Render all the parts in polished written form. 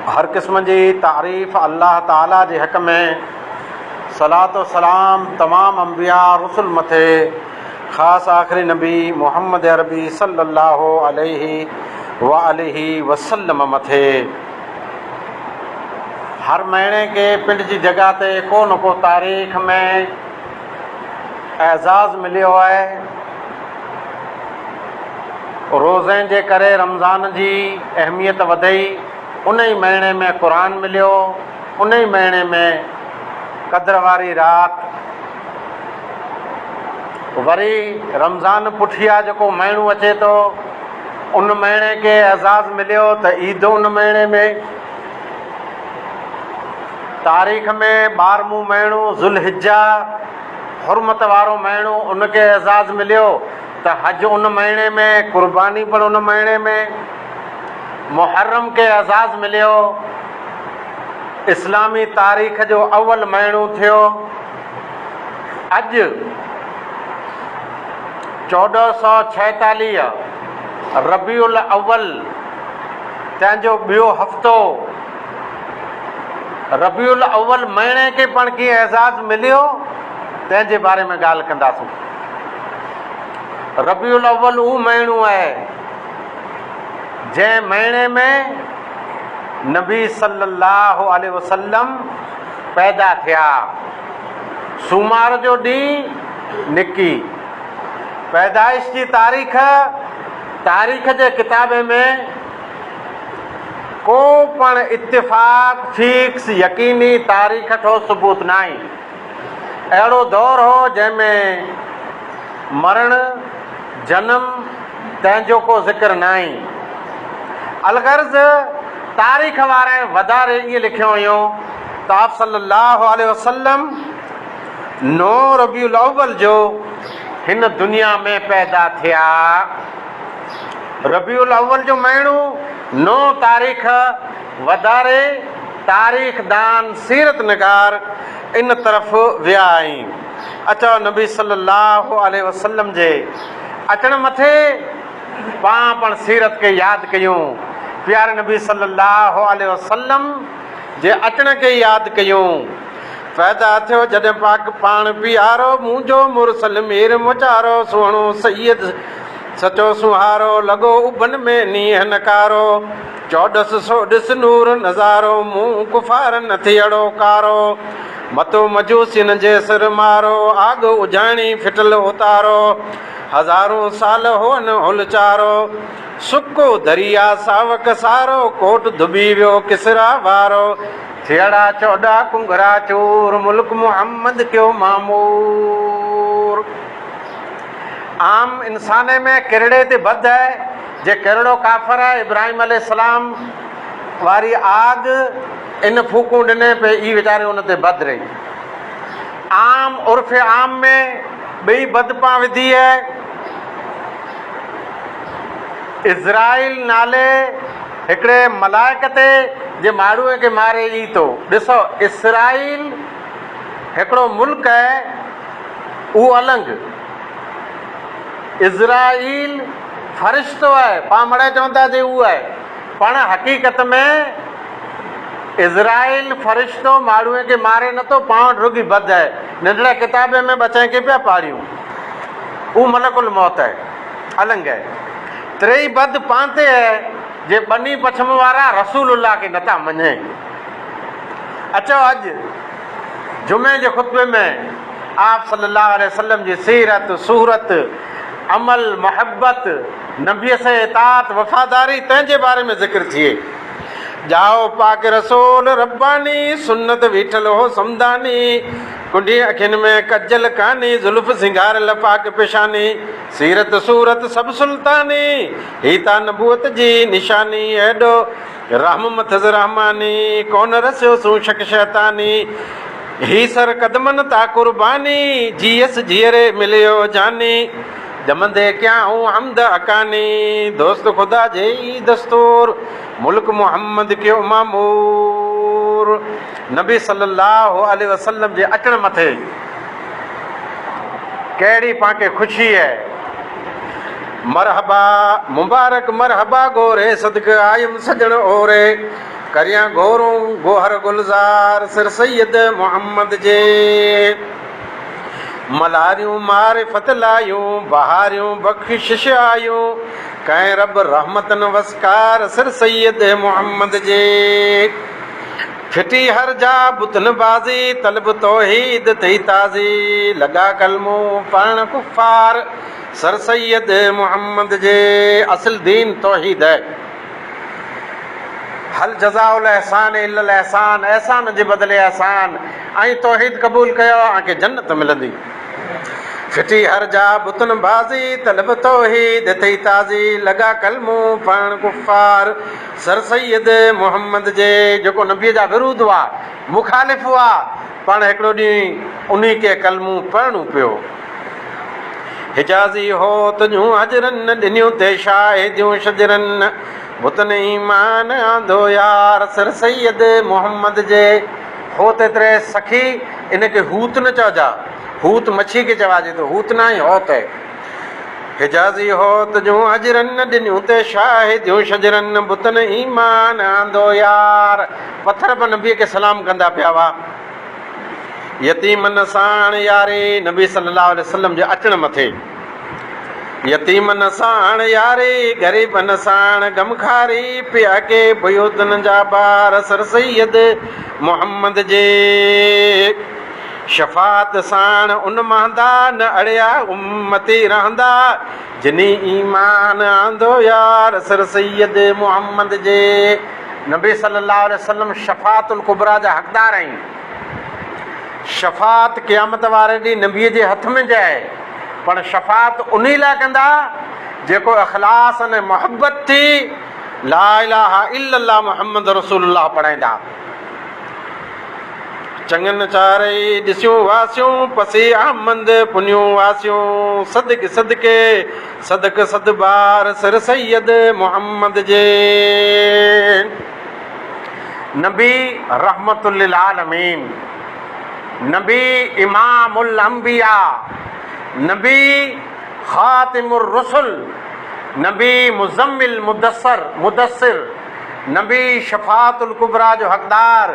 हर क़िस्म जी तारीफ़ अल्लाह ताला जे हक़ में, सलात व सलाम तमाम अंबिया रसूल मथे, ख़ासि आख़िरी नबी मोहम्मद अरबी सल्लल्लाहु अलैहि वसल्लम मथे। हर महीने के पिंड जी जगह ते को न को तारीख़ में एज़ाज़ मिलियो आहे। रोज़े जे करे रमज़ान जी अहमियत वधई, उन ई महीने में क़ुरान मिलियो, उन ई महीने में क़द्र वारी राति, वरी रमज़ान पुठिया जेको महीनो अचे थो उन महीने खे एज़ाज़ मिलियो त ईद उन महीने में, तारीख़ में 12वां महीनो ज़ुल्हिज्जा हुर्मत वारो महीनो उनखे एज़ाज़ मिलियो त हज उन महीने में, क़ुर्बानी पर उन महीने में, मुहर्रम खे एज़ाज़ मिलियो, इस्लामी तारीख़ जो अव्वल महीनो थियो। अॼु 1446 रबीउल अव्वल तंहिंजो ॿियो हफ़्तो, रबीउल अव्वल महीने खे पाण कीअं एज़ाज़ मिलियो तंहिंजे बारे में ॻाल्हि कंदासीं। रबीउल अव्वल उहो महीनो आहे जंहिं महीने में नबी सल्लल्लाहु अलैहि वसल्लम पैदा थिया। सूमार जो ॾींहुं निकी पैदाइश जी तारीख़ जे किताबे में को पण इत्तिफ़ाक़ फिक्स यकीनी तारीख़ ठो सबूत न आहे। अहिड़ो दौर हो जंहिंमें मरण जनम तंहिंजो को ज़िक्र न आहे। अलगर्ज़ तारीख़ वारे वधारे ईअं लिखियो हुयो त आप सल्लल्लाहु अलैहि वसल्लम 9 रबीउल अव्वल जो हिन दुनिया में पैदा थिया। रबीउल अव्वल जो महीनो 9 तारीख़ वधारे तारीख़दान सीरत निगार इन तरफ़ विया आहिनि। अचो नबी सल्लल्लाहु अलैहि वसल्लम जे अचण मथे पाण सीरत खे यादि कयूं, प्यारे नबी सल्लल्लाहु अलैहि वसल्लम जे अचण खे यादि कयूं। पैदा थियो जॾहिं पाक पाण पियारो, मुंहिंजो मुरसल मेर मुचारो, सुहिणो सैयद सचो सुहारो, लॻो उभन में नींहं नकारो, 1400 ॾिस नूर नज़ारो, मुंहुं कुफार न थियड़ो कारो, मतो मजूसिन जे सिर मारो, आग उजाणी फिटल उतारो, हज़ारों साल होन उलचारो, सुको दरिया सावक सारो, कोट धुबी वियो किसरा वारो, थियड़ा 14 कुंगरा चूर, मुल्क मुहम्मद क्यों मामूर। आम इंसाने में किरड़े ते बद है, जे किरड़ो काफ़र है, इब्राहिम अलैहिस्सलाम वारी आग इन फूकूं ॾिने पे ई वीचारे उन ते बद रही। आम उर्फ़ आम में ॿई बदपा विधी है। इज़राइल नाले हिकिड़े मलाइक ते जे माण्हूअ खे मारे ई थो। ॾिसो, इसराइल हिकिड़ो मुल्क आहे, उहो अलॻि, इज़राइल फ़रिश्तो आहे, पाण मड़े चवंदा जे उहो आहे, पाण हक़ीक़त में इज़राइल फ़रिश्तो माण्हूअ खे मारे नथो, पाण रुॻी बद आहे। नंढड़े किताबे में 2 खे पिया पाढ़ियूं, उहो मलकुल मौत आहे, अलॻि आहे। टेई बद पाण ते आहे जे बनी पछम वारा रसूलुल्लाह खे नथा मञे। अचो अॼु जुमे जे ख़ुतबे में आप सल्लल्लाहु अलैहि वसल्लम जी सीरत, सूरत, अमल, मोहब्बत, नबीअ से इताअत, वफ़ादारी तंहिंजे बारे में ज़िक्र थिए। जाओ पाक रसूल रब्बानी, सुन्नत बीठल हो समदानी, कुंडी अखियुनि में कजल कानी, ज़ुल्फ़ सिंगारल पाक पेशानी, सीरत सूरत सब सुल्तानी, ही ता नबूअत जी निशानी, एॾो रहम मथज़ रहमानी, कौन रसियो सू शक शैतानी, ही सर कदमन ता कुर्बानी, जीअस जीअरे मिलियो जानी, जमंदे क्या हूँ हमद अकानी, दोस्त खुदा जे ई दस्तूर, मुल्क मोहम्मद के मामूर। नबी सल्लल्लाहु अलैहि वसल्लम जे अचण मथे कहिड़ी पांखे ख़ुशी है। मरहबा मुबारक मरहबा गोरे, सदक आयम सजण ओरे, करियां गोरूं गोहर गुलज़ार सिर सैयद मोहम्मद जे मलारियूं मारिफत लायूं बहारियूं बख़्शिश आयूं कंहिं रब रहमतन वसकार सिर सैयद मोहम्मद जे फिटी हर जा बुतन बाज़ी तलब तौहीद थई ताज़ी लॻा कलमो पढ़ण कुफ़ार सर सैयद मोहम्मद जे असल दीन तौहीद है हल जज़ाउल एहसान इल्लल एहसान एहसान जे बदिले एहसान ऐं तौहीद क़बूल कयो आके जन्नत मिलंदी फिटी हर जा बुतन बाज़ी तलब तौहीद थई ताज़ी लॻा कलमो पढ़ण कुफ़ार सर सैयद मोहम्मद जे जेको नबीअ जा विरोध हुआ मुखालिफ़ हुआ पाण हिकिड़ो ॾींहुं उन्ही खे कलमो पढ़णो पियो हिजाज़ी हो तुंहिंजूं हजरनि ॾिनियूं ते शाहिदियूं शजरनि बुतन ईमान आंदो यार सर सैयद मोहम्मद जे हो तेतिरे सखी इनखे हूत न चइजा हूत मच्छी खे चवाजे थो हूत न आहे होत आहे हिजाज़ी हो तुंहिंजूं हजरनि ॾिनियूं ते शाहिदियूं शजरनि बुतन ईमान आंदो यार पथर पर नबीअ खे सलाम कंदा पिया हुआ यतीमन साण यारे नबी सल्लल्लाहु अलैहि वसल्लम जे अचण मथे यतीमन साण यारे ग़रीबन साण गमखारी पिया के बुयूतन जा ॿार सर सैयद मोहम्मद जे शफ़ात साण उन महंदा न अड़िया उम्मती रहंदा जिनी ईमान आंदो यार सर सैयद मोहम्मद जे नबी सल्लल्लाहु अलैहि वसल्लम शफ़ातुल कुबरा जा हक़दार आहिनि शफ़ात क़यामत वारे ॾींहुं नबीअ जे हथ में जाए पर शफ़ात उन लाइ कंदा जेको इख़लास अने मोहब्बत थी ला इलाहा इल्लल्लाह मुहम्मद रसूलुल्लाह पढ़ाईंदा चङनि चारई ॾिसियूं वासियूं पसी अहमद पुनियूं वासियूं सदक सदके सदक सद बार सिर सैयद मोहम्मद जे नबी रहमतुल लिल आलमीन नबी इमामुल अंबिया नबी खातिमुर रसूल नबी मुज़म्मिल मुदस्सिर नबी शफ़ातुल कुबरा जो हक़दार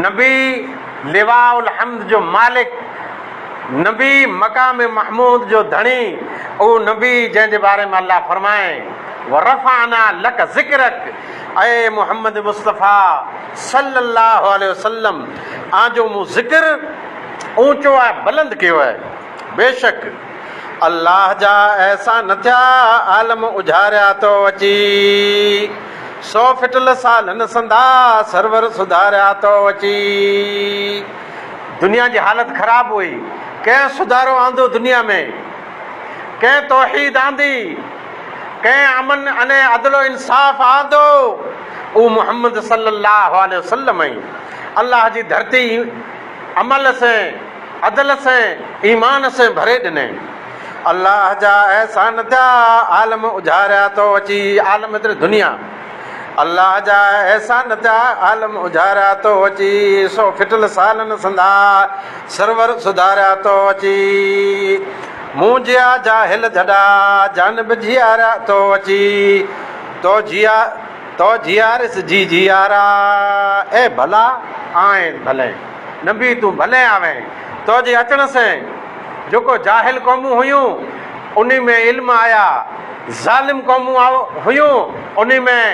नबी लिवाउल हम्द जो मालिक नबी मक़ाम महमूद जो धणी उहो नबी जंहिंजे बारे में अल्लाह फरमाए वरफ़अना लक ज़िक्रक ऐं मोहम्मद मुस्तफ़ा सल्लल्लाहु अलैहि वसल्लम आजो मूं ज़िक्र ऊंचो आहे बुलंद कयो आहे बेशक अल्लाह जा ऐसा न थिया आलम उजारिया तो अची 100 फिटल सालन संदा सरवर सुधारिया तो अची दुनिया जी हालत ख़राब हुई कंहिं सुधारो आंदो दुनिया में कंहिं तौहीद आंदी कंहिं अमन अने अदलो इंसाफ़ आंदो उहो मोहम्मद सल्लल्लाहु अलैहि वसल्लम ई अल्लाह जी धरती अमल से अदल से ईमान से भरे ॾिने अल्लाह जा एहसान थिया आलम उजारिया तो अची आलम एतिरे दुनिया अल्लाह जा एहसान थिया आलम उजारिया तो अची 100 फिटल सालन संदा सरवर सुधारिया तो अची मूं जिया जाहिल जॾा जानब जियारा तो अची तो जियारिस जी जियारा ए भला आए भले नबी तूं भले आवे तो जे अचण से जेको जाहिल क़ौमूं हुयूं उन में इल्म आया ज़ालिम क़ौमूं हुयूं उन में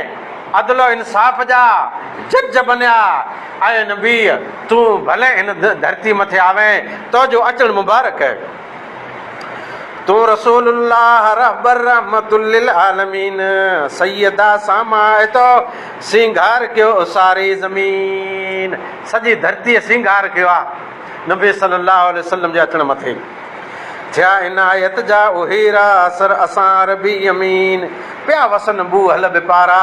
अदलो इंसाफ़ जा जज बनिया ऐं नबी तूं भले हिन धरती मथे आवे तो जो अचण मुबारक है तू रसूलुल्लाह रहबर रहमतुल लिल आलमीन सैयदा सामा तो सिंगार कयो सारी ज़मीन सॼी धरती सिंगार कयो आहे नबी सल्लल्लाहु अलैहि वसल्लम जे अचण मथे थिया इनायत जा उहीरा असर असां रबी यमीन पिया वसन बू हल बिपारा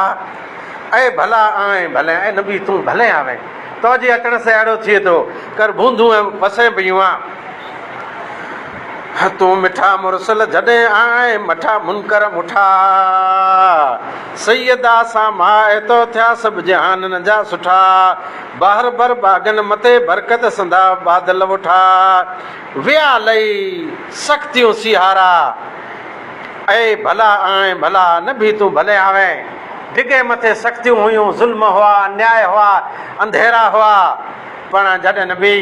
ऐं भला आए भले ऐं नबी तूं भले आवे तो जे अचण से अहिड़ो थिए थो कर बूंदूं वसे पियूं आहे तूं मिठा मुरसल जॾहिं आए मठा मुनकर मुठा सैयदा सां माए तो थिया सभु जहाननि जा सुठा बाहर बर बागन मथे बरकत संदा बादल उठा विया लई सख़्तियूं सिहारा ऐं भला आए भला नबी तूं भले आवे डिगे मथे सख़्तियूं हुयूं, ज़ुल्म हुआ, अन्याय हुआ, अंधेरा हुआ, पर जॾहिं नबी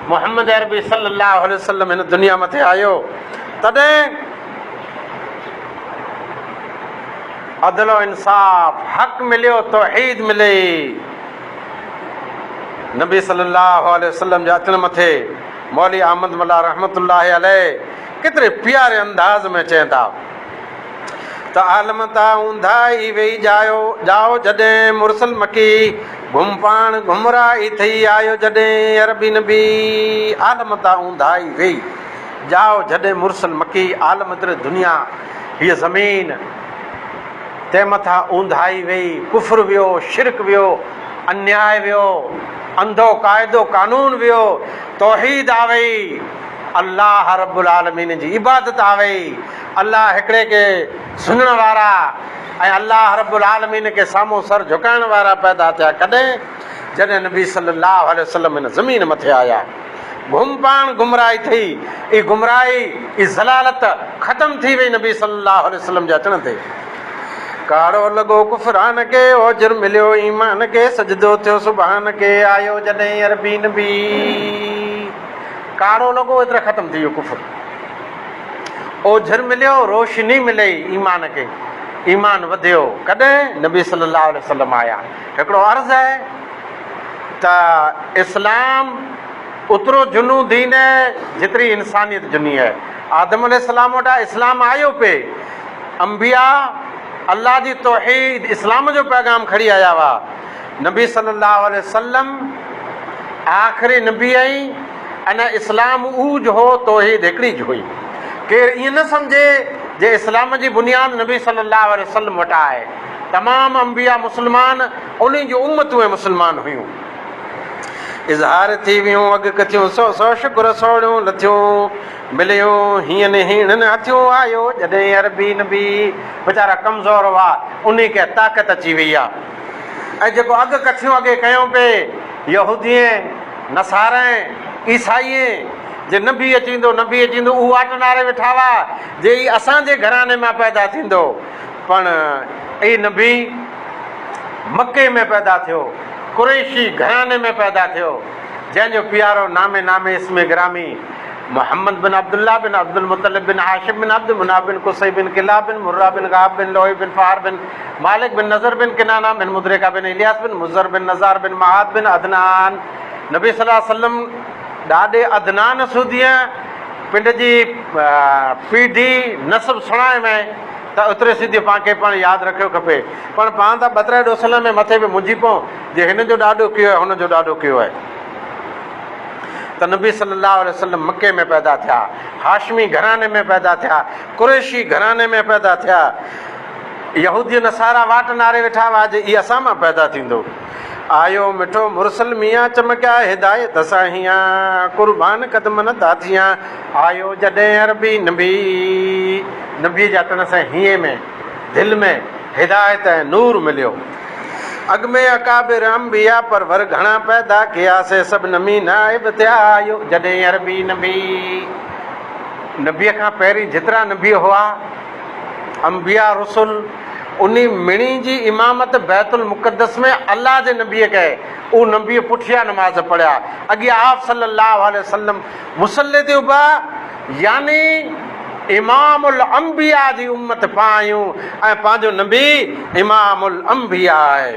मोहम्मद अरबी सल्लल्लाहु अलैहि वसल्लम हिन दुनिया मथे आयो तॾहिं अदलो इंसाफ़ हक़ मिलियो, तौहीद मिली। नबी सल्लल्लाहु अलैहि वसल्लम जे अचण मथे मौली अहमद मल्ला रहमतुल्लाहि अलैह केतिरे प्यारे अंदाज़ में चवनि था त आलम ता ऊंधाई वेही जाओ जॾहिं मुरसल मकी घुम पाण घुमराई थी आयो, जॾहिं अरबी नबी आलम ता ऊंधाई वेही जाओ जॾहिं मुरसल मकी आलम दुनिया हीअ ज़मीन तंहिं मथां ऊंधाई वेही, कुफर वियो, शिरक वियो, अन्याय वियो, अंधो क़ाइदो कानून वियो, तौहीद आ वई, अल्लाह रब्बुल आलमीन जी इबादत आ वई, अल्लाह हिकिड़े खे सुञण वारा ऐं अल्लाह रब्बुल आलमीन खे साम्हूं सर झुकाइण वारा पैदा थिया। कॾहिं? जॾहिं नबी सल्लल्लाहु अलैहि वसल्लम हिन ज़मीन मथे आया। घुम पाण गुमराही थी, ई गुमराही ई ज़लालत ख़तम थी वई नबी सल्लल्लाहु अलैहि वसल्लम जे अचण ते। कारो लॻो कुफरान खे, ओजर मिलियो ईमान खे, सजदो थियो सुभान खे आयो जॾहिं अरबी नबी। कारो लॻो एतिरो ख़तम थी वियो कुफर, ओझर मिलियो, रोशनी मिली ईमान खे, ईमान वधियो। कॾहिं? नबी सल्लल्लाहु अलैहि वसल्लम आया। हिकिड़ो अर्ज़ु आहे त इस्लाम ओतिरो जुनू दीन आहे जेतिरी इंसानियत जुनी आहे। आदम अलैहिस्सलाम वटां इस्लाम आयो पे, अंबिया अल्लाह जी तौहीद इस्लाम जो पैगाम खणी आया हुआ। नबी सल्लल्लाहु अलैहि वसल्लम आख़िरी नबी आई, अञा इस्लाम उहो जो हो, तौहीद हिकिड़ी जो हुई। केरु ईअं न सम्झे जे इस्लाम जी बुनियाद नबी सल्लल्लाहु अलैहि वसल्लम वटां आहे। तमामु अंबिया मुस्लमान, उन्हनि जूं उम्मतूं मुस्लमान हुयूं। इज़हार थी वियूं अॻु कथियूं, सौ शुक्र सोड़ियूं लथियूं मिलियूं, हीअं न हीण न हथियूं आयो जॾहिं अरबी नबी। वीचारा कमज़ोर हुआ, उन खे ताक़त अची वई आहे। ऐं जेको अॻु कथियूं अॻे कयूं पिए, यहूदीअ नसारे ईसाईअ जे नबी अचींदो, नबी अचींदो, उहो वाट नारे वेठा हुआ जे ई असांजे घराने मां पैदा थींदो। पण ई नबी मके में पैदा थियो, कुरैशी घराने में पैदा थियो, जंहिंजो प्यारो नामे नामे इस्मे ग्रामी मोहम्मद बिन अब्दुल्ला बिन अब्दुल मुतलिब बिन हाशिम बिन अब्दुल मुनाफ बिन कुसै बिन किलाब बिन मुर्रा बिन गाब बिन लोही बिन फार बिन मालिक बिन नज़र बिन किनाना बिन मुदरिका बिन इलियास बिन मुज़र बिन नज़ार बिन महाद बिन अदनान। नबी सल्लल्लाहु अलैहि वसल्लम ॾाढे अदनान सूदीअ पिंड जी पीढ़ी नसब सुणाए में त उतरे सिधी पाण पाण यादि रखियो खपे। पण पाण त ॿ 3 ॾोसल में मथे बि मुंझी पऊं जे हिन जो ॾाढो कयो आहे, हुन जो ॾाढो कयो आहे। त नबी सल्लल्लाहु अलैहि वसल्लम मके में पैदा थिया, हाशमी घराने में पैदा थिया, कुरैशी घराने में पैदा थिया। यहूदी नसारा वाट नारे वेठा हुआ जे इहा असां मां पैदा थींदो। आयो मिठो मुरसल मियां चमकिया हिदायत सां हियां, कुर्बान क़दम न दाथियां आयो जॾहिं अरबी नबी। नबीअ जे अचण सां हीअं में दिलि में हिदायत ऐं नूर मिलियो। अॻ में अकाबिर अंबिया परवर घणा पैदा कयासीं, सभु नमी नाइब थिया आयो जॾहिं अरबी नबी। नबीअ खां पहिरीं जेतिरा नबी हुआ, अंबिया रसुल, उन मिणी जी इमामत बैतुल मुक़द्दस में अल्लाह जे नबीअ कए। उहो नबीअ पुठियां नमाज़ पढ़िया, अॻियां आप सल्लल्लाहु अलैहि वसल्लम मुसल्ले ते उबा, यानी इमामुल अंबिया जी उम्मत पायूं ऐं पंहिंजो नबी इमामुल अंबिया आहे।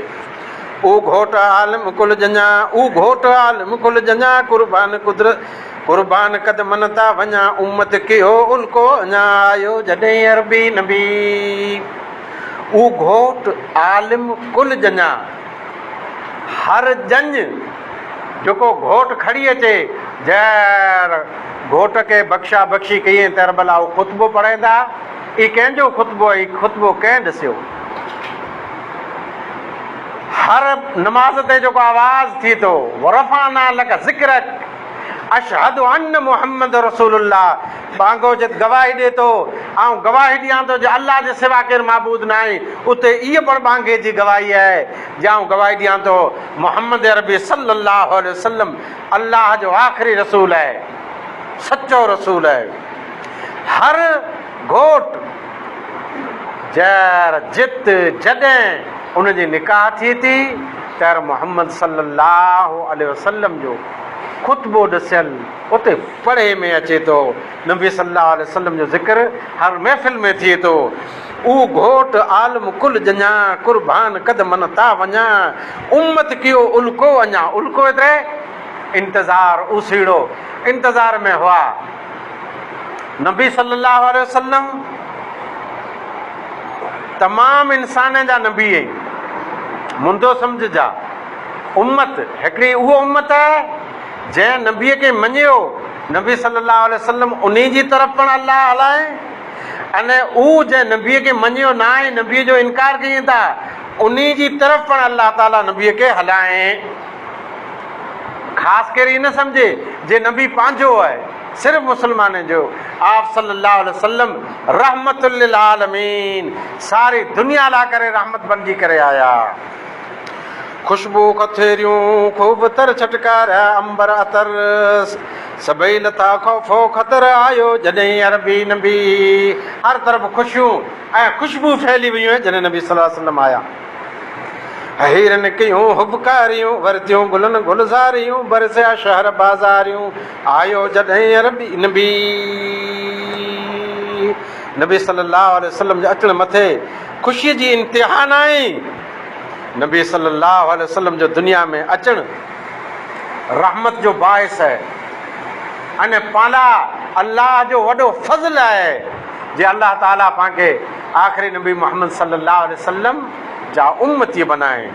ऊ घोट आलम कुल जञा, ऊ घोट आलम कुल जञा, कुर्बान कुदरत कुर्बान क़दमनि था वञा, उम्मत कयो उल्को अञा आयो जॾहिं अरबी नबी। ऊ घोट आलिम कुल जञा, हर जंज जेको घोट खड़ी अचे, जैर घोट खे बख्शा बख्शी कई तरबला उहो ख़ुतबो पढ़ंदा। ई कंहिंजो ख़ुतबो आहे? ख़ुतबो कंहिं ॾिसियो? हर नमाज़ ते जेको आवाज़ थी थो, वरफ़ाना लक ज़िक्रक अशहदु अन्न मुहम्मद रसूलुल्लाह, बांगो जे गवाही ॾिए थो, ऐं गवाही ॾियां थो जो अल्लाह जे सिवा केरु माबूद न आहे। उते इहा पण बांगे जी गवाही आहे, जंहिं गवाही ॾियां थो मोहम्मद अरबी सल्लल्लाहु अलैहि वसल्लम अल्लाह जो आख़िरी रसूल आहे, सचो रसूल आहे। हर घोट जैर जित जॾहिं उनजी निकाह थिए थी त मोहम्मद सल्लल्लाहु अलैहि वसल्लम जो ख़ुतबो ॾिसियल उते पढ़े में अचे थो। नबी सल्लल्लाहु अलैहि वसल्लम जो ज़िक्र हर महफ़िल में थिए थो। ऊ घोट आलम कुल जञा कुर्बान कद मन ता वञा उम्मत कियो उल्को अञा। उल्को एतिरे इंतज़ार उसीड़ो इंतज़ार में हुआ। नबी सल्लल्लाहु अलैहि वसल्लम तमामु इंसान जा नबी आहिनि। मुंदो सम्झजा उम्मत हिकिड़ी उहो उम्मत आहे जंहिं नबीअ खे मञियो नबी सल्लल्लाहु अलैहि वसल्लम उन जी तरफ़ पण अलाह हलाए अने ऊ जंहिं नबीअ खे मञियो न आहे नबीअ जो इनकार कयूं था उन जी तरफ़ पण अलाह ताला नबीअ खे हलाए। ख़ासि करे न सम्झे जे नबी पंहिंजो आहे सिर्फ़ु मुस्लमान जो। आप सल्लल्लाहु अलैहि वसल्लम रहमतुल लिल आलमीन सारी दुनिया ला करे रहमत बणजी करे आया। खुशबू कथेरियूं खूब तर छटकार अंबर अतर सभई लता खौफो खतर आयो जॾहिं अरबी नबी। हर तरफ़ खुशियूं ऐं खुशबू फैली वियूं जॾहिं नबी सल्लल्लाहु अलैहि वसल्लम आया। हीरन कयूं हुबकारियूं वरतियूं गुलन गुलज़ारियूं बरसिया शहर बाज़ारियूं आयो जॾहिं अरबी नबी। नबी सल्लल्लाहु अलैहि वसल्लम जे अचण मथे ख़ुशीअ जी इंतिहा न आहे। नबी सल्लल्लाहु अलैहि वसल्लम जो दुनिया में अचण रहमत जो बाइस है अने पाला अल्लाह जो वॾो फज़ल आहे जे अल्लाह ताला पांखे आख़िरी नबी मोहम्मद सल्लल्लाहु अलैहि वसल्लम जा उम्मती बनाए।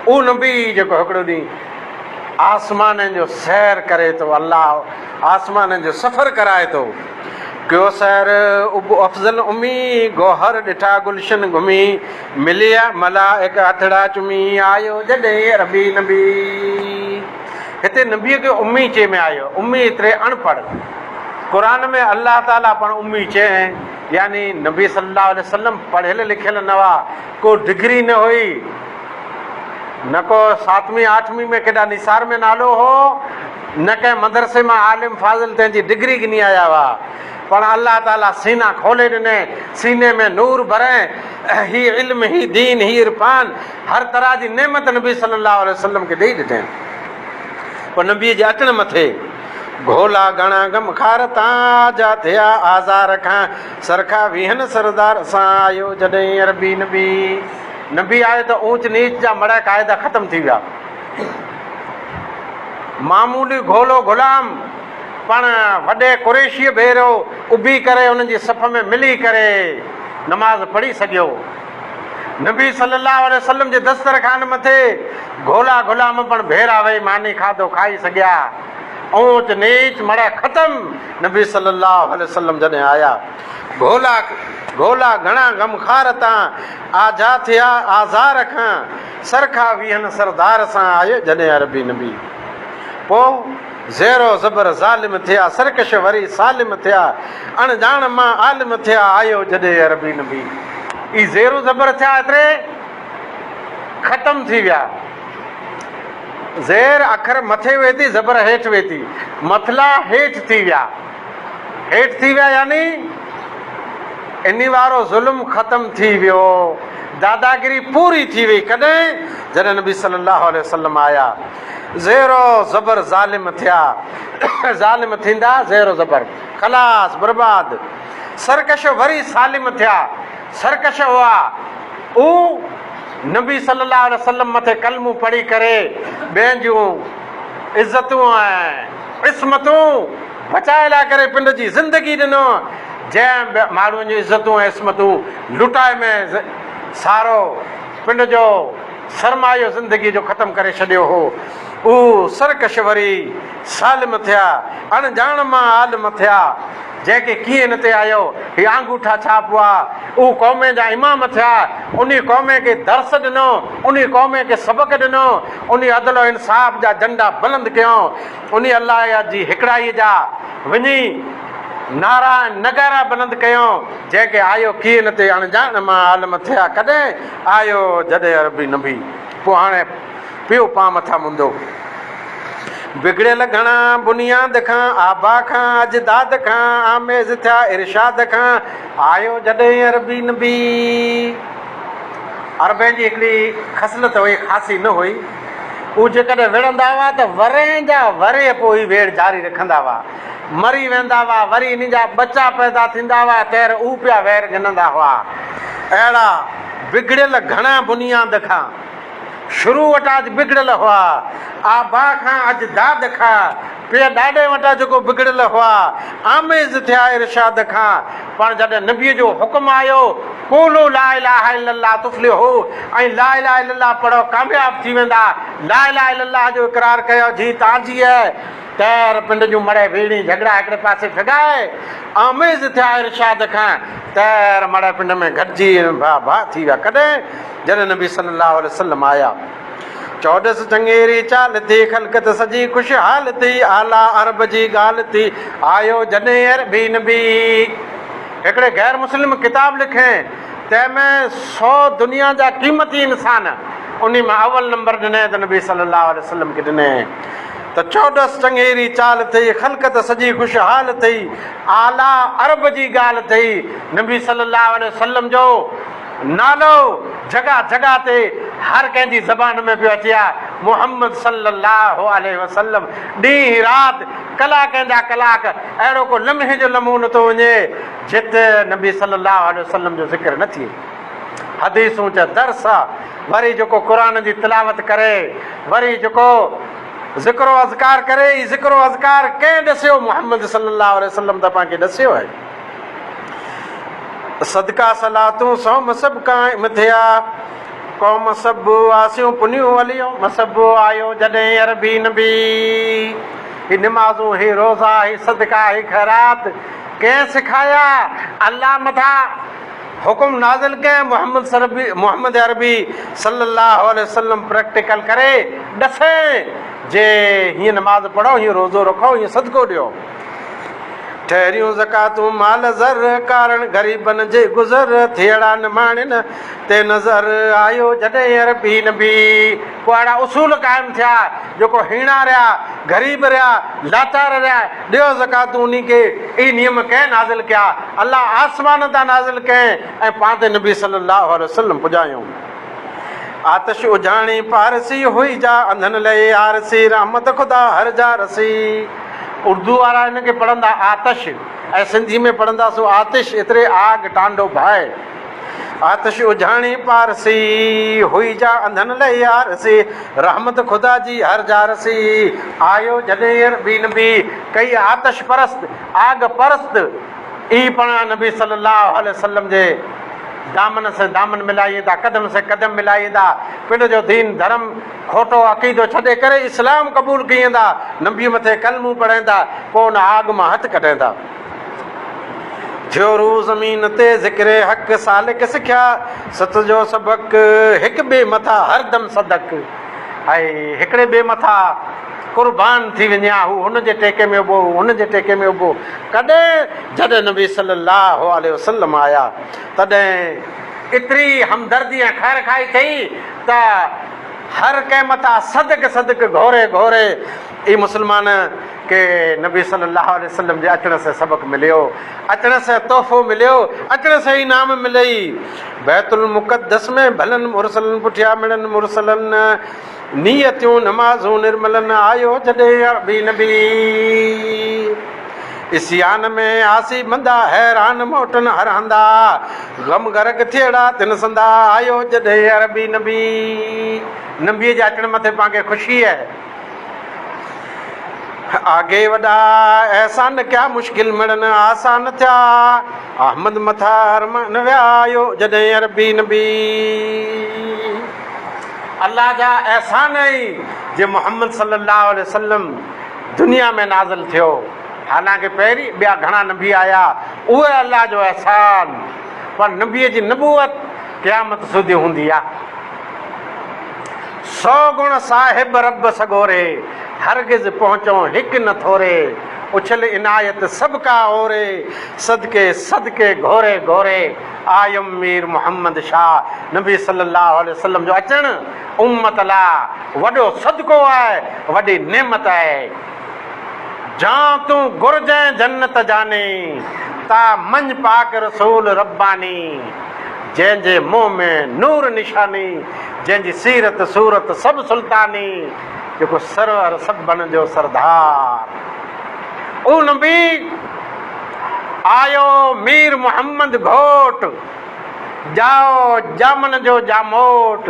ऊ नबी जेको हिकिड़ो ॾींहुं आसमाननि जो सैर करे थो अल्लाह आसमाननि जो सफ़र कराए थो। कयो सैर उब अफ़ज़ल उमी गोहर ॾिठा गुलशन घुमी मिलिया मलाइक हथड़ा चुमी आयो जॾहिं अरबी नबी। हिते नबीअ खे उम्मी चए में आयो। उम्मी एतिरे अनपढ़ क़ुरान में अल्लाह ताला पण उम्मी चए यानी नबी सल्लल्लाहु अलैहि वसल्लम पढ़ियल लिखियल न हुआ। को डिग्री न हुई न को 7वीं 8वीं में केॾा निसार में नालो हो न कंहिं मदरसे मां आलिम फाज़िल तंहिंजी डिग्री गिनी आया हुआ। पण अल्लाह ताला सीना खोले ॾिने सीने में नूर भरे ही इल्म ही दीन ही इरफान हर तरह जी नेमत नबी सल्लल्लाहु अलैहि वसल्लम खे ॾेई ॾिठे। पोइ नबीअ जे अचण मथे घोला घणा गम खार तां जा थिया आज़ार खां सरखा वीहन सरदार सां आयो जॾहिं अरबी नबी। नबी आयो त ऊंच नीच जा मड़ा क़ाइदा ख़तम थी विया। मामूली घोलो गुलाम पण वॾे कुरैशीअ भेरो उभी करे उन्हनि जी सफ़ में मिली करे नमाज़ पढ़ी सघियो। नबी सल्लल्लाहु अलैहि वसल्लम जे दस्तरखान मथे घोला गुलाम पण भेरा वेही मानी खाधो खाई सघिया। ऊंच नीच मड़ा ख़तम। नबी सल्लल्लाहु अलैहि वसल्लम जॾहिं आया घोला घोला घणा गमखार तां आजा थिया आज़ार खां सरखा वीहन सरदार सां आयो जॾहिं अरबी नबी। पोइ ज़ेरो ज़बर ज़ालिम थिया सरकश वरी सालिम थिया अणजाण मां आलिम थिया आयो जॾहिं अरबी नबी। ई ज़ेरो ज़बर थिया एतिरे ख़तम थी विया। ज़ेर अखर मथे वेती ज़बर हेठि वेती मथला हेठि थी विया। हेठि थी विया यानी इन वारो ज़ुल्म ख़तम थी वियो। दादागिरी पूरी थी वई। कॾहिं जॾहिं नबी सल्लल्लाहु अलैहि वसल्लम आया। ज़ेरो ज़बर ज़ालिम थिया ज़ालिम थींदा ज़ेरो ज़बर खलास बर्बाद। सरकश वरी सालिम थिया सरकश हुआ। ऊ नबी सल्लल्लाहु अलैहि वसल्लम मथे कलमू पढ़ी करे ॿियनि जूं इज़तूं ऐं इस्मतूं बचाए लाइ करे पिंड जी ज़िंदगी ॾिनो। जंहिं माण्हुनि जूं इज़तूं ऐं इस्मतूं लुटाए में सारो पिंड जो सरमायो ज़िंदगी जो ख़तमु करे छॾियो हो। ऊ सरकश वरी सालिम थिया अणजाण मां आलिम थिया। जंहिंखे कीअं हिन ते आयो हीअ आंगूठा छाप हुआ। ऊ क़ौम जा इमाम थिया। उन क़ौम खे दर्स ॾिनो उन क़ौम खे सबक़ ॾिनो उन अदल ऐं इंसाफ़ जा झंडा बुलंद कयूं उन अलाह जी हिकिड़ाईअ जा वञी नारा नगारा बुलंद कयूं। जंहिंखे आयो कीअं हिन ते अणजाण मां आलिम थिया कॾहिं आयो जॾहिं अरबी नबी। पोइ हाणे पियो पां मथां मुंदो बिगड़ियल घणा बुनियाद खां आबा खां अजदाद खां आमेज़ थिया इरशाद खां आयो जॾहिं अरबी नबी। अरबनि जी हिकिड़ी ख़सलत हुई, ख़ासी न हुई, उहे जेकॾहिं विढ़ंदा हुआ त वरे जा वरे पोइ ई वेड़ जारी रखंदा हुआ, मरी वेंदा हुआ, वरी इन जा बचा पैदा थींदा हुआ, तैर उहे पिया वैर गिनंदा हुआ। अहिड़ा बिगड़ियल घणा बुनियाद खां शुरू वटां अॼु बिगड़ियल हुआ, आबा खां अॼु दाद खां पे ॾाॾे वटां जेको बिगड़ियल हुआ, आमेज़ थिया इरशाद खां। पर जॾहिं नबीअ जो हुकुम आयो, क़ूलू ला इलाहा इल्लल्लाह तुफ़्लिहू, ऐं ला इलाहा इल्लल्लाह पढ़ो कामयाब थी वेंदा, ला इलाहा इल्लल्लाह जो इक़रार कयो जी तव्हांजी आहे, तैर पिंड जूं मड़े वीड़ी झगड़ा हिकिड़े पासे फिगाए, आमेज़ थिया इरशाद खां, तैर मड़े पिंड में गॾिजी भा थी विया। कॾहिं? जॾहिं नबी सल्लल्लाहु अलैहि वसल्लम आया, चौॾस चंगेरी चाल थी, ख़लक़त सॼी ख़ुशहाल थी, आला अरब जी ॻाल्हि थी, आयो जॾहिं अरबी नबी। हिकिड़े गैर मुस्लिम किताब लिखियईं, तंहिंमें 100 दुनिया जा क़ीमती इंसान, उन मां अवल नंबर ॾिनई त नबी सल्लल्लाहु अलैहि वसल्लम खे ॾिनई। त चौॾस चंगेरी चाल थी, ख़लक़त सॼी ख़ुशहाल थी, आला अरब जी ॻाल्हि थी। नबी सल्लल्लाहु अलैहि वसल्लम जो नालो जॻह जॻह ते हर कंहिंजी ज़बान में पियो अचे हा, मुहम्मद सल्लल्लाहु अलैहि वसल्लम। ॾींहुं राति कलाकनि जा कलाक अहिड़ो को लम्हे जो लम्हो नथो वञे जिते नबी सल्लल्लाहु अलैहि वसल्लम जो ज़िक्र न थिए। हदीसूं च दर्स आहे, वरी जेको क़ुरान जी तिलावत करे, वरी जेको ज़िक्रो अज़कार करे, ई ज़िक्रो अज़कार कंहिं ॾसियो? मुहम्मद सल्लल्लाहु अलैहि वसल्लम त पाण खे ॾसियो आहे। सदका सलातूं सौम सभु क़ाइम थिया, क़ौम सभु आसियूं पुनियूं हलियूं, मसबु आयो जॾहिं अरबी नबी। ही निमाज़ूं, ही रोज़ा, ही सदका, ही ख़ैरात कंहिं सिखाया? अल्लाह मथां हुकुम नाज़िल कयईं, मुहम्मद अरबी सल्लल्लाहु अलैहि वसल्लम प्रैक्टिकल करे ॾसे जे हीअं नमाज़ पढ़ो, हीअं रोज़ो रखो, हीअं सदको ॾियो। ठहरियूं ज़कातूं माल ज़र कारण ग़रीबनि जे गुज़र, थियड़ा निमाणिन ते नज़र आयो जॾहिं अरबी नबी। पोइ अहिड़ा उसूल क़ाइमु थिया, जेको हीणा रहिया, ग़रीब रहिया, लाचार रहिया, ॾियो ज़कातूं उन खे। ई नियम कंहिं नाज़िल कया? अलाह आसमान तां नाज़िल कयईं ऐं पाण ते नबी सल्लल्लाहु अलैहि वसल्लम पुॼायूं। आतिश उजाणी पारसी हुई जा, अंधनि लहे आरसी, रहमत ख़ुदा हर जा रसी। उर्दू वारा हिन खे पढ़ंदा आतिश, ऐं सिंधी में पढ़ंदासीं आतिश, एतिरे आग टांडो भाए। आतिश उजाणी पारसी हुई जा, अंधनि लहे आरसी, रहमत ख़ुदा जी हर जा रसी। आयो जॾहिं अरबी नबी। कई आतिश परस्त, आग परस्त, ई पाण नबी सल्लल्लाहु अलैहि वसल्लम जे दामन से दामन मिलाईंदा, कदम से कदम मिलाईंदा, पिंड जो दीन धर्म खोटो अक़ीदो छॾे करे इस्लाम क़बूल कईंदा, नबी मथे कलमूं पढ़ाईंदा, पोइ उन आग मां हथु कढाईंदा। थियो रू ज़मीन ते ज़िक्रे हक़, सालिक सिखिया सत जो सबक़, हिक ॿिए मथां हरदम सदक। ऐं हिकिड़े ॿिए मथां क़ुर्बान थी वञे, हू हुनजे टेके में उबो, हुनजे टेके में उबो। कॾहिं? जॾहिं नबी सल्लल्लाहु अलैहि वसल्लम आया, तॾहिं एतिरी हमदर्दी ऐं ख़ैर खाई थी त हर कंहिं मथां सदक सदक घोरे घोरे ई मुस्लमान के नबी सल्लल्लाहु अलैहि वसल्लम जे अचण से सबक़ मिलियो, अचण से तोहफ़ो मिलियो, अचण से इनाम मिलई। बैतुल मुक़द्दस में भलनि मुरसलनि पुठियां मिलनि मुरसलनि, नियतियूं नमाज़ूं निर्मलनि, आयो जॾहिं अरबी नबी। इसियान में आसी बंदा, हैरान मोटन हर हंदा, गम गर्क थियड़ा तिन संदा, आयो जॾहिं अरबी नबी। नबीअ जे अचण मथे पाण खे ख़ुशी आहे। आगे वॾा एहसान क्या मुश्किल मिड़न आसान थिया, अहमद मथा अरमान विया, आयो जॾहिं अरबी नबी। अल्लाह जा एहसान ई जे मुहम्मद सल्लल्लाहु अलैहि वसल्लम दुनिया में नाज़िल थियो। हालांकि पहिरीं ॿिया घणा नबी आया, उहे अल्लाह जो एहसान, पर नबीअ जी नबूअत क़यामत सूदी हूंदी आहे। 100 गुण साहिब रब सगोरे, हरगिज़ पहुचो हिकु न थोरे, उछल इनायत सभ का ओरे, सदके सदके घोरे घोरे, आयम मीर मोहम्मद शाह। नबी सल्लल्लाहु अलैहि वसल्लम जो अचणु उम्मत लाइ वॾो सदको आहे, वॾी नेमत आहे। जां तूं घुरजांइ जन्नत जाने, ता मंझ पाक रसूल रब्बानी, जंहिंजे मुंहं में नूर निशानी, जंहिंजी सीरत सूरत सभु सुल्तानी, जेको सरवर सभनि जो सरदार। उहो नबी आयो मीर मोहम्मद घोट, जाओ जामन जो जामोट,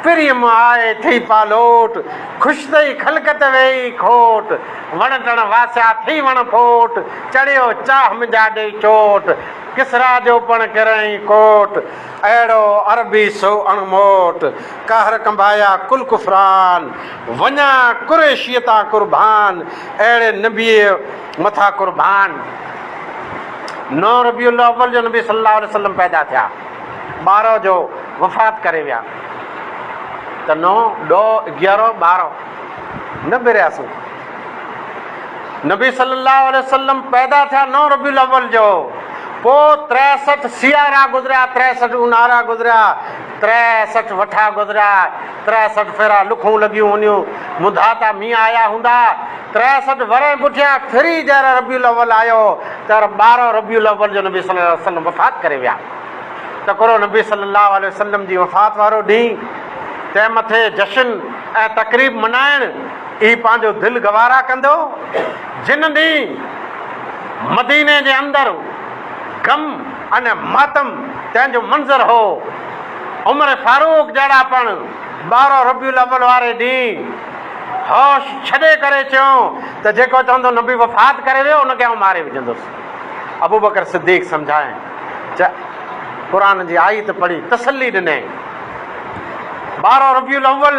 प्रियम आए थी पालोट, ख़ुशि थई खलकत वेई खोट, वण टण वासिया थी वण फोट, चढ़ियो चाह मुंहिंजा ॾेई चोट, किसरा जो पण किरई कोट, अहिड़ो अरबी सो अणमोट, कहर कंबाया कुल कुफरान, वञा कुरैशियता कुर्बान, अहिड़े नबीअ मथा कुर्बान। 9 रबीउल अव्वल जो नबी सल्लल्लाहु अलैहि वसल्लम पैदा थिया, 12 जो वफ़ात करे विया, त 9 ॾह 11 12 न बिरियासीं। नबी सल्लल्लाहु अलैहि वसल्लम पैदा थिया 9 रबीउल अव्वल जो, पोइ 63 सियारा गुज़रिया, 63 ऊन्हारा गुज़रिया, 63 वठा गुज़रिया, 63 फेरा लुखूं लॻियूं हुयूं, मुंधाता मींहं आया हूंदा, 63 वरे पुठियां फिरी जहिड़ा रबीउल अव्वल आयो त 12 रबीउल अव्वल जो नबी सल्लल्लाहु अलैहि वसल्लम वफ़ात करे विया। त करो नबी सल्लल्लाहु अलैहि वसल्लम जी वफ़ात वारो ॾींहुं, तंहिं मथे जशन ऐं तक़रीब मनाइण ई पंहिंजो दिलि गवारा कंदो। जिन ॾींहुं मदीने जे अंदरि गम अने मातम तंहिंजो मंज़र हो, उमर फारूक जहिड़ा पण 12 रबीउल अव्वल वारे ॾींहुं होश छॾे करे चयूं त जेको चवंदो नबी वफ़ात करे वियो उनखे आउं मारे विझंदुसि। अबू बकर सिद्दीक़ सम्झाए, क़ुरान जी आयत पढ़ी तसल्ली ॾिनई। 12 रबीउल अव्वल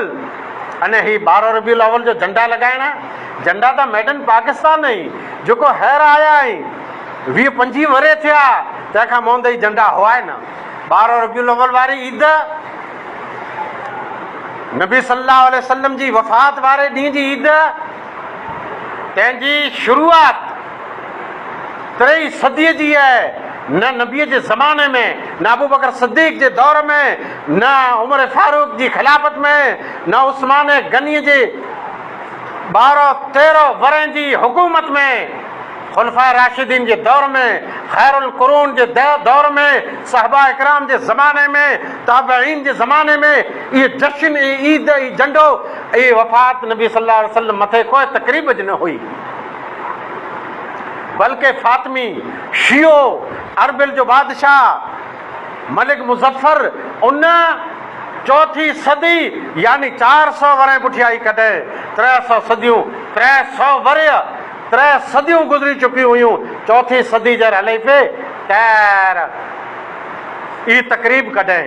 अने ही 12 रबीउल अव्वल जो झंडा लॻाइणा, झंडा त मेड इन पाकिस्तान ई, जेको हैर आया आई 20-25 वरे थिया तंहिंखां मोहंदई झंडा हुआ न। 12 रबीउल अव्वल वारी ईद नबी सल्लल्लाहु अलैहि वसल्लम जी वफ़ात वारे ॾींहं जी ईद, तंहिंजी शुरूआत 3 सदीअ जी आहे। न नबीअ जे ज़माने में, न अबू बकर सिद्दीक़ जे दौर में, न उमर फारूक जी खिलाफ़त में, न उस्मान गनीअ जे 12-13 वरनि जी हुकूमत में, खुलफा राशिदीन जे दौर में, खैरुल कुरून जे दौर में, सहाबा इकराम जे ज़माने में, ताबईन जे ज़माने में इहे जश्न, ईद, झंडो, इहे वफ़ात नबी सल्लल्लाहु अलैहि वसल्लम मथे कोई तक़रीब ज न हुई, बल्कि फातिमी शियो अरबिल जो बादशाह मलिक मुज़फ़र उन 4ठी सदी यानी 400 वरे पुठियां ई कढे 300 सदियूं 300 वरे 3 सदियूं गुज़री चुकियूं हुयूं, 4ठी सदी जे हले पे तैर ई तक़रीब कढे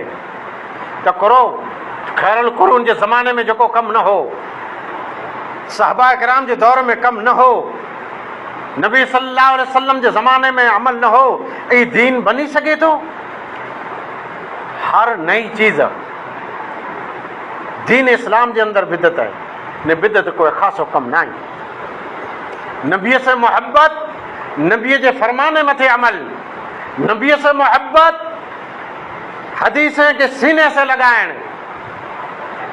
त करो। खैरुल कुरून जे ज़माने में जेको कमु न हो, सहाबा किराम जे दौर में कमु न हो, नबी सल्लल्लाहु अलैहि वसल्लम जे ज़माने में अमल न हो, ई दीन बनी सघे थो? हर नई चीज़ दीन इस्लाम जे अंदरि बिदत है, ने बिदत कोई ख़ासो कमु न आहे। नबीअ से मोहब्बत, नबीअ जे फरमाने मथे अमल, नबीअ से मोहब्बत, हदीसें के सीने से लगाइण,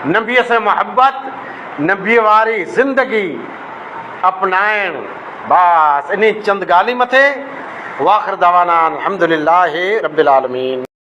नबीअ से मोहब्बत, नबीअ वारी ज़िंदगी अपनाइण, बस इन चंद ॻाल्हि मथे। वाखिर दवाना अल्हम्दुलिल्लाहि रब्बिल आलमीन।